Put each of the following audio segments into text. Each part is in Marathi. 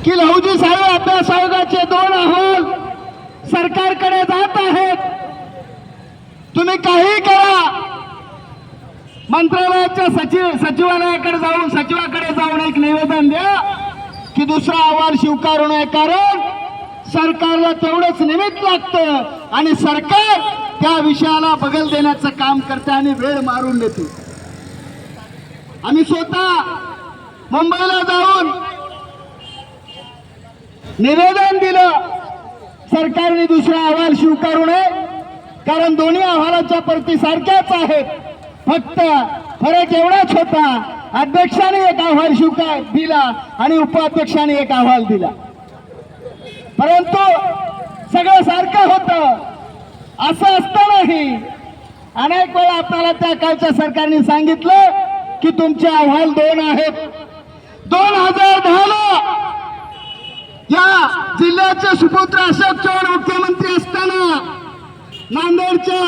की लहुजी साळवे अभ्यास आयोगाचे 2 अहवाल सरकारकडे जात आहेत. तुम्ही काही करा, मंत्रालयाच्या सचिवाकडे जाऊन एक निवेदन द्या की दुसरा अहवाल स्वीकारू नये, कारण सरकारला तेवढंच निमित्त लागतं आणि सरकार त्या विषयाला बगल देण्याचं काम करते आणि वेळ मारून देते. आम्ही स्वतः मुंबईला जाऊन निवेदन दिलं, सरकारने दुसरा अहवाल स्वीकारू नये, कारण दोन्ही अहवालाच्या प्रती सारख्याच आहेत. फक्त फरक एवढाच होता, अध्यक्षाने एक अहवाल स्वीकार दिला आणि उपाध्यक्षाने एक अहवाल दिला, परंतु सगळं सारखं होतं. असं असतानाही अनेक वेळा आपल्याला त्या काळच्या सरकारने सांगितलं की तुमचे अहवाल 2 आहेत. 2010 या जिल्ह्याचे सुपुत्र अशोक चव्हाण मुख्यमंत्री असताना नांदेडच्या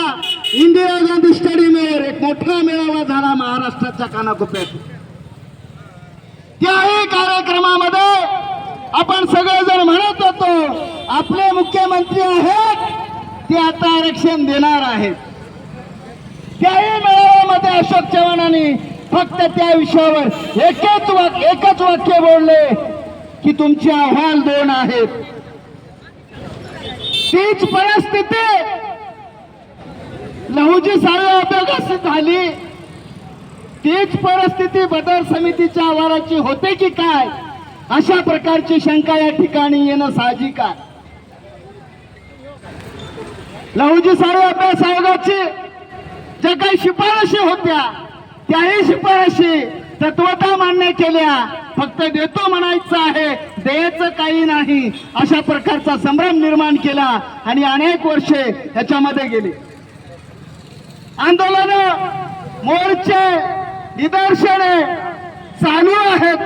इंदिरा गांधी स्टेडियमवर एक मोठा मेळावा झाला महाराष्ट्राच्या कानाकोपऱ्यात. त्याही कार्यक्रमामध्ये आपण सगळेजण म्हणत होतो आपले मुख्यमंत्री आहेत ते आता आरक्षण देणार आहेत. त्याही मेळाव्यामध्ये अशोक चव्हाणांनी फक्त त्या विषयावर एकच वाक्य बोलले की तुमचे अहवाल 2 आहेत. तीच परिस्थिती लहुजी साळवे अभ्यासात झाली. तीच परिस्थिती बदर समितीच्या अहवालाची होते की काय, अशा प्रकारची शंका या ठिकाणी येणं साहजिक आहे. लहुजी साळवे अभ्यास आयोगाची ज्या काही शिफारशी होत्या त्याही शिफारशी तत्वता मान्य केल्या, फक्त देतो म्हणायचं आहे, द्यायचं काही नाही, अशा प्रकारचा संभ्रम निर्माण केला आणि अनेक वर्षे त्याच्यामध्ये गेली. आंदोलन, मोर्चे, निदर्शने चालू आहेत.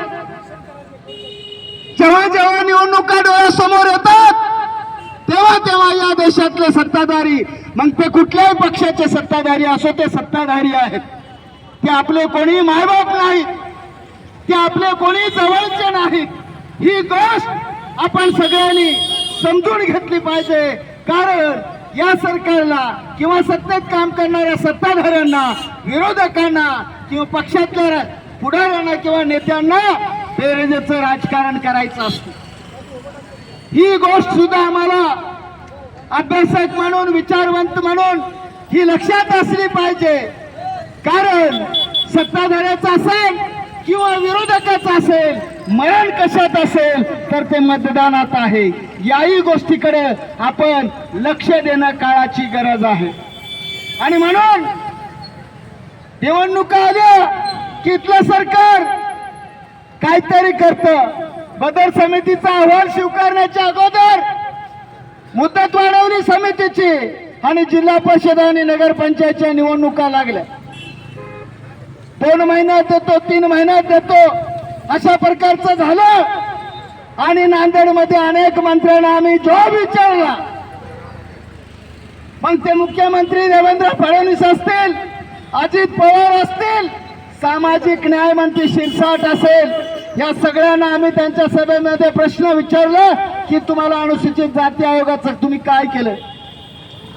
जेव्हा जेव्हा निवडणुका डोळ्यासमोर येतात तेव्हा या देशातले सत्ताधारी, मग ते कुठल्याही पक्षाचे सत्ताधारी असो, ते सत्ताधारी आहेत, ते आपले कोणी मायबाप नाहीत, ते आपले कोणी जवळचे नाहीत. ही गोष्ट आपण सगळ्यांनी समजून घेतली पाहिजे, कारण या सरकारला किंवा सत्तेत काम करणाऱ्या सत्ताधाऱ्यांना, विरोधकांना किंवा पक्षातल्या पुढाऱ्यांना किंवा नेत्यांना बेरजेचं राजकारण करायचं असतं. ही गोष्ट सुद्धा आम्हाला अभ्यासक म्हणून, विचारवंत म्हणून ही लक्षात असली पाहिजे, कारण सत्ताधाऱ्याचा असेल किंवा विरोधकाचा असेल, मरण कशात असेल तर ते मतदानात आहे. याही गोष्टीकडे आपण लक्ष देणं काळाची गरज आहे. आणि म्हणून निवडणुका आल्या की इथलं सरकार काहीतरी करतं. बदर समितीचा अहवाल स्वीकारण्याच्या अगोदर मुदत वाढवली समितीची आणि जिल्हा परिषद आणि नगरपंचायतच्या निवडणुका लागल्या. 2 महिन्यात देतो, 3 महिन्यात देतो, अशा प्रकारचं झालं. आणि नांदेडमध्ये अनेक मंत्र्यांना आम्ही जॉब विचारला. मग ते मुख्यमंत्री देवेंद्र फडणवीस असतील, अजित पवार असतील, सामाजिक न्याय मंत्री शिरसाट असेल, या सगळ्यांना आम्ही त्यांच्या सभेमध्ये प्रश्न विचारला की तुम्हाला अनुसूचित जाती आयोगाचं तुम्ही काय केलं,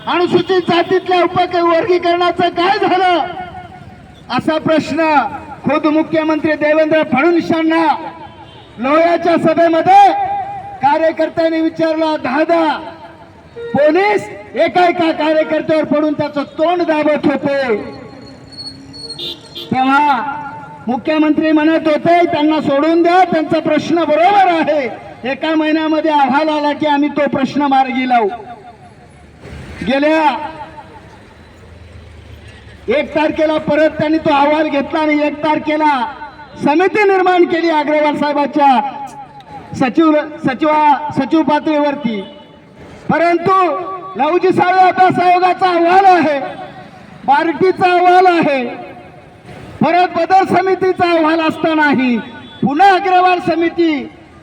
अनुसूचित जातीतल्या वर्गीकरणाचं काय झालं, असा प्रश्न खुद मुख्यमंत्री देवेंद्र फडणवीसांना लोह्याच्या सभेमध्ये कार्यकर्त्यांनी विचारला. 10 पोलीस एका कार्यकर्त्यावर पडून त्याचं तोंड दाबत होते. तेव्हा मुख्यमंत्री म्हणत होते त्यांना सोडून द्या, त्यांचा प्रश्न बरोबर आहे. 1 महिन्यामध्ये अहवाल आला की आम्ही तो प्रश्न मार्गी लावू. गेल्या 1 तारखेला परत त्यांनी तो अहवाल घेतला आणि 1 तारखेला समिती निर्माण केली अग्रवाल साहेबांच्या सचिव पातळीवरती. परंतु लहुजी साळवे अभ्यास आयोगाचा अहवाल आहे, पार्टीचा अहवाल आहे, परत बदर समितीचा अहवाल असतानाही पुन्हा अग्रवाल समिती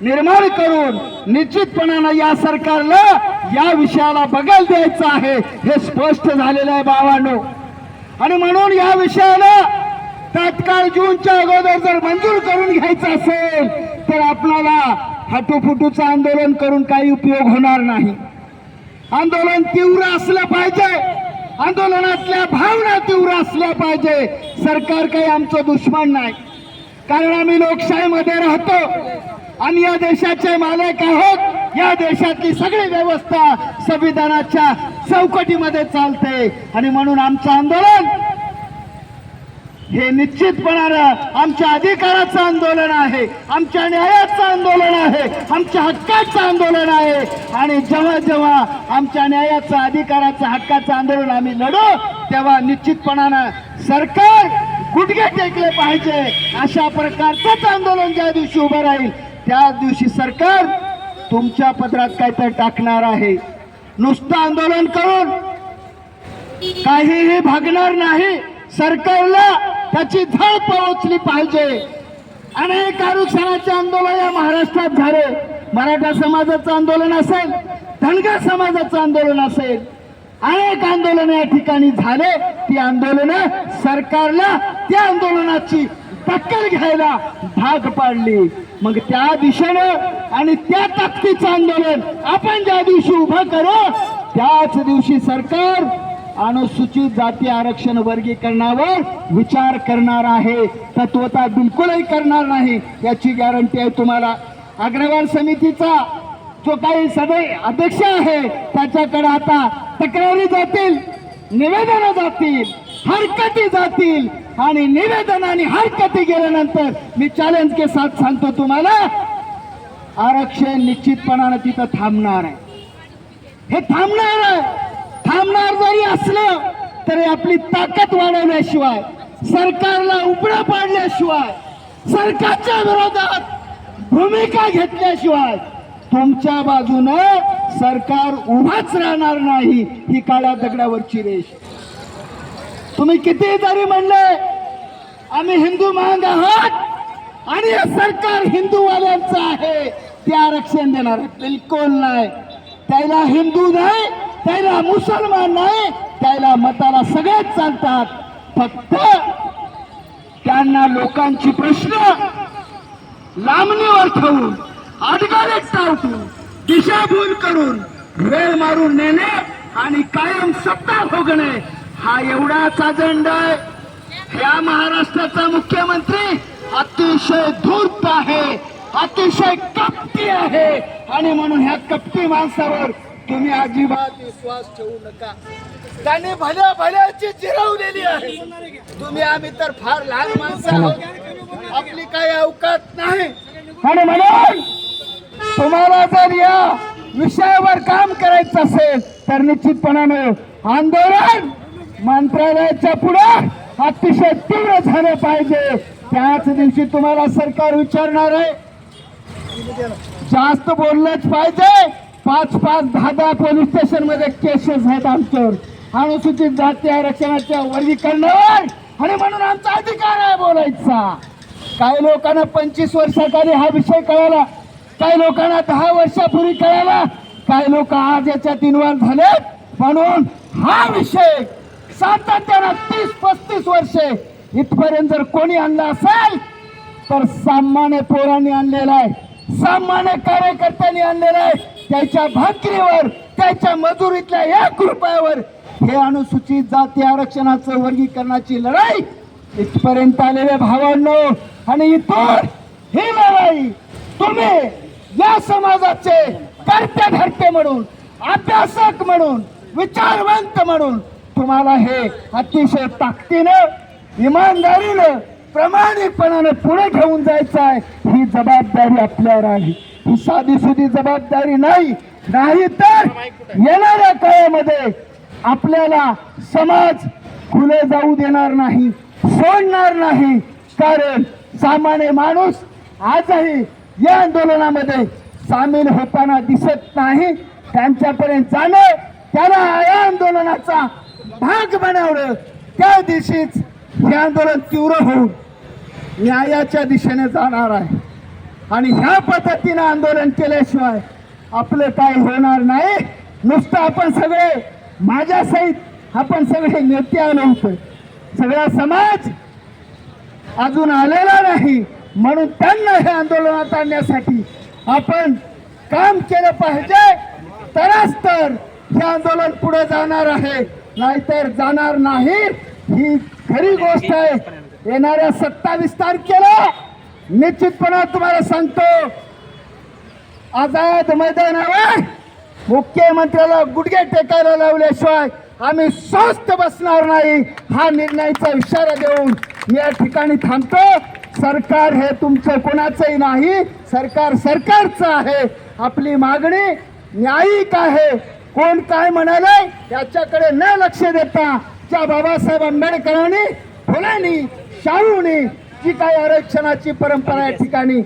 निर्माण करून निश्चितपणाने या सरकारला या विषयाला बगल द्यायचं आहे हे स्पष्ट झालेलं आहे भावांनो. आणि म्हणून या विषयाला तात्काळ जूनच्या अगोदर जर मंजूर करून घ्यायचं असेल तर आपल्याला हटूफुटूचं आंदोलन करून काही उपयोग होणार नाही. आंदोलन तीव्र असलं पाहिजे, आंदोलनातल्या भावना तीव्र असल्या पाहिजे. सरकार काही आमचं दुश्मन नाही, कारण आम्ही लोकशाहीमध्ये राहतो आणि या देशाचे मालक आहोत. या देशातली सगळी व्यवस्था संविधानाच्या चौकटीमध्ये चालते आणि म्हणून आमचं आंदोलन हे निश्चितपणानं आमच्या अधिकाराचं आंदोलन आहे, आमच्या न्यायाचं आंदोलन आहे, आमच्या हक्काचं आंदोलन आहे. आणि जेव्हा जेव्हा आमच्या न्यायाचं, अधिकाराचं, हक्काचं आंदोलन आम्ही लढू, तेव्हा निश्चितपणानं सरकार गुडघे टेकले पाहिजे. अशा प्रकारचंच आंदोलन ज्या दिवशी उभं राहील त्या दिवशी सरकार तुमच्या पदरात काहीतरी टाकणार आहे. नुसतं आंदोलन करून काहीही भागणार नाही. सरकारला त्याची झळ पोहोचली पाहिजे. अनेक आरक्षणाचे आंदोलन या महाराष्ट्रात झाले. मराठा समाजाचं आंदोलन असेल, धनगर समाजाचं आंदोलन असेल, अनेक आंदोलन या ठिकाणी झाले. ती आंदोलनं सरकारला त्या आंदोलनाची दखल घ्यायला भाग पाडली. मग त्या दिशेनं आणि त्या ताकदीचं आंदोलन आपण ज्या दिवशी उभं करू त्याच दिवशी सरकार अनुसूचित जाती आरक्षण वर्गीकरणावर विचार करणार आहे. तत्वता बिलकुलही करणार नाही, याची गॅरंटी आहे तुम्हाला. अग्रवाल समितीचा जो काही सदस्य अध्यक्ष आहे त्याच्याकडे आता तक्रारी जातील, निवेदनं जातील, हरकती जातील. आणि निवेदन आणि हरकती गेल्यानंतर मी चॅलेंज के साथ सांगतो तुम्हाला, आरक्षण निश्चितपणानं तिथं थांबणार आहे. हे थांबणार आहे. थांबणार जरी असलं तरी आपली ताकद वाढवल्याशिवाय, सरकारला उपडा पाडल्याशिवाय, सरकारच्या विरोधात भूमिका घेतल्याशिवाय तुमच्या बाजूनं सरकार उभाच राहणार नाही. ही काळ्या दगडावरची रेष. तुम्ही किती जरी म्हणले आम्ही हिंदू महाग आहोत आणि हे सरकार हिंदूवाल्यांचं आहे, ते आरक्षण देणार बिलकुल नाही. त्याला हिंदू नाही, त्याला मुसलमान नाही, त्याला मताला सगळेच चालतात. फक्त त्यांना लोकांची प्रश्न लांबणीवर ठेवून, अडगाळीत टाकून, दिशाभूल करून, वेळ मारून नेणे आणि कायम सत्ता भोगणे हा एवढाच अजेंडा आहे. या महाराष्ट्राचा मुख्यमंत्री अतिशय धूर्त आहे, अतिशय कपटी आहे. आणि म्हणून ह्या कपटी माणसावर तुम्ही अजिबात विश्वास ठेवू नका. त्याने भल्या भल्याची जिरवलेली आहे. तुम्ही आम्ही तर फार लहान माणसं आहोत, आपली काही अवकात नाही. आणि म्हणून तुम्हाला जर या विषयावर काम करायचं असेल तर निश्चितपणाने आंदोलन मंत्रालयाच्या पुढे अतिशय तीव्र झालं पाहिजे. त्याच दिवशी तुम्हाला सरकार विचारणार आहे. जास्त बोललंच पाहिजे. 5-5, 10-10 पोलीस स्टेशन मध्ये केसेस आहेत आमच्यावर अनुसूचित जाती आरक्षणाच्या वर्गीकरणावर. आणि म्हणून आमचा अधिकार आहे बोलायचा. काही लोकांना 25 वर्षाखाली हा विषय कळाला, काही लोकांना 10 वर्षापूर्वी कळाला, काही लोक आज याच्यात इन्व्हॉल्व झालेत. म्हणून हा विषय सातत्यानं 30-35 वर्षे इथपर्यंत जर कोणी आणला असेल तर सामान्य पोरांनी आणलेला आहे, सामान्य कार्यकर्त्यांनी आणलेला आहे. त्याच्या भाकरीवर, त्याच्या मजुरीतल्या 1 रुपयावर हे अनुसूचित जाती आरक्षणाचं वर्गीकरणाची लढाई इथपर्यंत आलेल्या भावांनो. आणि इथून ही लढाई तुम्ही या समाजाचे कर्ते धर्ते म्हणून, अभ्यासक म्हणून, विचारवंत म्हणून तुम्हाला हे अतिशय ताकदीनं, इमानदारीनं, प्रामाणिकपणाने पुढे घेऊन जायचं आहे. ही जबाबदारी आपल्यावर आहे. ही साधी सुधी जबाबदारी नाही. नाही तर येणाऱ्या काळामध्ये आपल्याला समाज खुले जाऊ देणार नाही, सोडणार नाही. कारण सामान्य माणूस आजही या आंदोलनामध्ये सामील होताना दिसत नाही. त्यांच्यापर्यंत जाणं, त्याला या आंदोलनाचा भाग बनवणं, त्या दिवशीच हे आंदोलन तीव्र होऊन न्यायाच्या दिशेने जाणार आहे. आणि ह्या पद्धतीने आंदोलन केल्याशिवाय आपलं काय होणार नाही. नुसतं आपण सगळे, माझ्या सहित आपण सगळे नेते आलो होतो, सगळा समाज अजून आलेला नाही. म्हणून त्यांना हे आंदोलनात आणण्यासाठी आपण काम केलं पाहिजे, तरच तर हे आंदोलन पुढे जाणार आहे, नाहीतर जाणार नाही. ही खरी गोष्ट आहे. येणाऱ्या 27 तारखेला निश्चितपणे तुम्हाला सांगतो, आझाद मैदानावर मुख्यमंत्र्याला गुडघे टेकायला लावल्याशिवाय आम्ही स्वस्थ बसणार नाही, हा निर्णयाचा इशारा देऊन मी या ठिकाणी थांबतो. सरकार हे तुमचं कोणाचंही नाही, सरकार सरकारचं आहे. आपली मागणी न्यायिक आहे. कोण काय म्हणाले याच्याकडे न लक्ष देता, ज्या बाबासाहेब आंबेडकरांनी, फुलेंनी, शाहूंनी जी काही आरक्षणाची परंपरा या ठिकाणी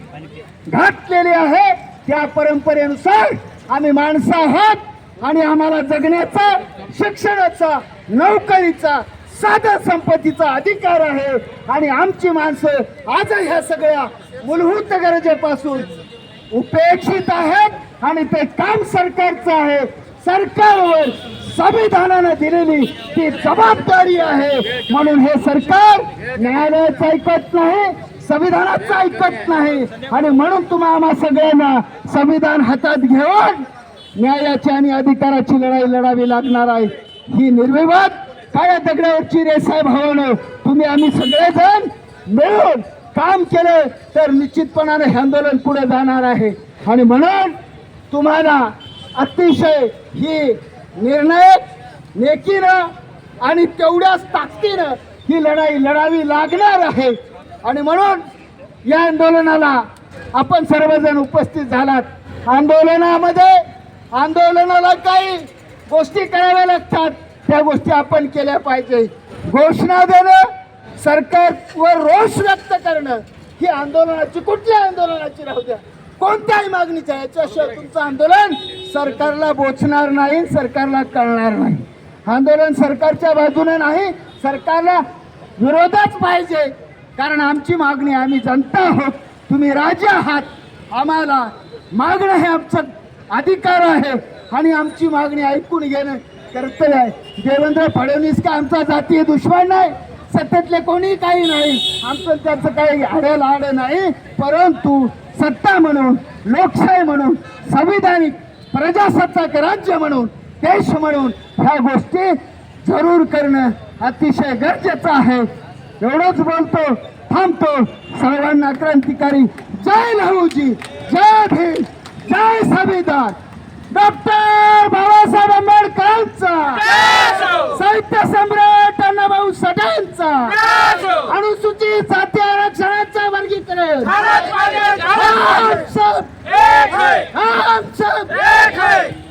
घातलेली आहे, त्या परंपरेनुसार आम्ही माणसं आहात आणि आम्हाला जगण्याचा, शिक्षणाचा, नोकरीचा, साधन संपत्तीचा अधिकार आहे. आणि आमची माणसं आज ह्या सगळ्या मूलभूत गरजेपासून उपेक्षित आहेत आणि ते काम सरकारचं आहे. सरकारवर संविधानानं दिलेली ती जबाबदारी आहे. म्हणून हे सरकार न्यायालयाचं ऐकत नाही, संविधानाचं ऐकत नाही. आणि म्हणून तुम्हा आम्हा सगळ्यांना संविधान हातात घेऊन न्यायाची आणि अधिकाराची लढाई लढावी लागणार आहे. ही निर्विवाद काळ्या दगडावरची रेसाय भावनं तुम्ही आम्ही सगळेजण मिळून काम केलं तर निश्चितपणाने हे आंदोलन पुढे जाणार आहे. आणि म्हणून तुम्हाला अतिशय ही निर्णायक नेकीनं आणि तेवढ्याच ताकदीनं ही लढाई लढावी लागणार आहे. आणि म्हणून या आंदोलनाला आपण सर्वजण उपस्थित झालात. आंदोलनाला काही गोष्टी कराव्या लागतात, त्या गोष्टी आपण केल्या पाहिजे. घोषणा देणं, सरकारवर रोष व्यक्त करणं, ही आंदोलनाची, कुठल्या आंदोलनाची राहू द्या, कोणत्याही मागणीच्या, याच्याशिवाय तुमचं आंदोलन सरकारला बोचणार नाही, सरकारला कळणार नाही. आंदोलन सरकारच्या बाजूने नाही, सरकारला विरोधच पाहिजे. कारण आमची मागणी, आम्ही जनता आहोत, तुम्ही राजे आहात, आम्हाला मागणं हे आमचं अधिकार आहे आणि आमची मागणी ऐकून घेणं कर्तव्य आहे. देवेंद्र फडणवीस का आमचा जातीय दुश्मन नाही, सत्तेतले कोणी काही नाही, आमचं त्याचं काही आड नाही. परंतु सत्ता म्हणून, लोकशाही म्हणून, संविधानिक प्रजासत्ताक राज्य म्हणून, देश म्हणून ह्या गोष्टी जरूर करणं अतिशय गरजेचं आहे. एवढंच बोलतो, थांबतो. सर्वांना क्रांतिकारी जय लहूजी, जय भीम, जय संविधान. डॉक्टर बाबासाहेब आंबेडकरांचा, साहित्य सम्राट अण्णाभाऊ साठेंचा, अनुसूचित जाती आरक्षणाचा वर्गीकरण, हम सब एक है.